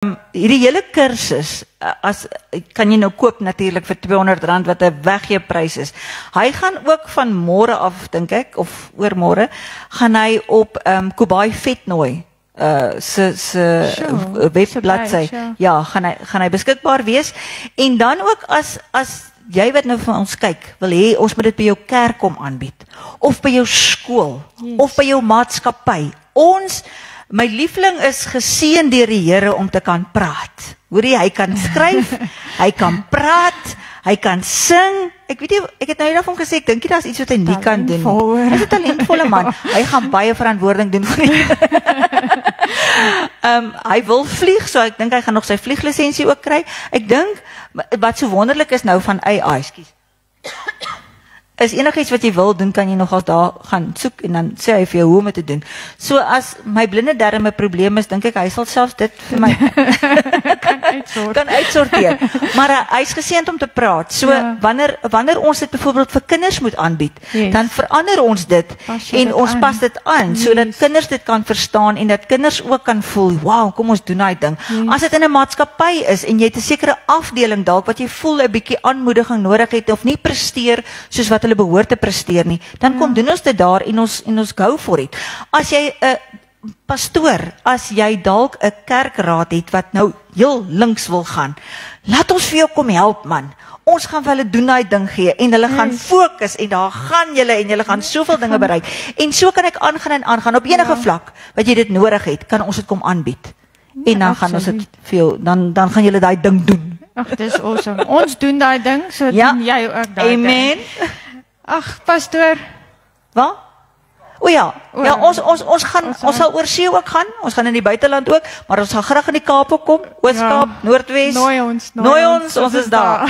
Hierdie hele kursus, kan jy nou koop natuurlik vir R200 wat 'n weggee-prys is. Hy gaan ook van môre af, dink ek, of oormôre, gaan hy op Kobai Vetnooi se webbladsy. Ja, gaan hy beskikbaar wees. En dan ook as jy wat nou vir ons kyk, wil hê ons moet dit by jou kerk kom aanbied, of by jou skool, of by jou maatskappy. My liefling is geseën deur die Here om te kan praat. Hoorie, hy kan skryf, hy kan praat, hy kan sing. Ek weet nie, ek het nou eendag van hom gesê, ek dink nie daar's iets wat hy nie kan doen nie. Hy's 'n talentvolle man. Hy gaan baie verantwoording doen vir die. Hy wil vlieg, so ek dink hy gaan nog sy vlieglisensie ook kry. Ek dink wat so wonderlik is nou van AI, is enigiets wat jy wil doen, kan jy nogal daar gaan soek en dan sê hy vir jou hoe om dit te doen. So as my blinde darm 'n probleem is, dink ek hy sal selfs dit vir my kan uitsorteer. Maar hy's geseënd om te praat. So wanneer ons dit byvoorbeeld vir kinders moet aanbied, dan verander ons dit en ons pas dit aan sodat kinders dit kan verstaan en dat kinders ook kan voel, wow, kom ons doen daai ding. As dit in 'n maatskappy is en jy het 'n sekere afdeling dalk wat jy voel 'n bietjie aanmoediging nodig het of nie presteer soos wat hulle behoort te presteer nie, dan kom doen ons dit daar en ons go for it. As jy 'n pastoor, as jy dalk 'n kerkraad het wat nou heel links wil gaan, laat ons vir jou kom help, man. Ons gaan vir hulle doen daai ding gee en hulle gaan fokus en daar gaan julle en julle gaan soveel dinge bereik. En so kan ek aangaan op enige vlak wat jy dit nodig het, kan ons dit kom aanbied. En dan gaan ons dit vir jou, dan gaan julle daai ding doen. Ag, dis awesome. Ons doen daai ding, so doen jy ook daai ding. Amen. Ag, pastoor. Wat? Ons sal oor see ook gaan. Ons gaan in die buiteland ook, maar ons gaan graag in die Kaap ook kom. Oos-Kaap, Noordwes. Nooi ons. Ons is daar.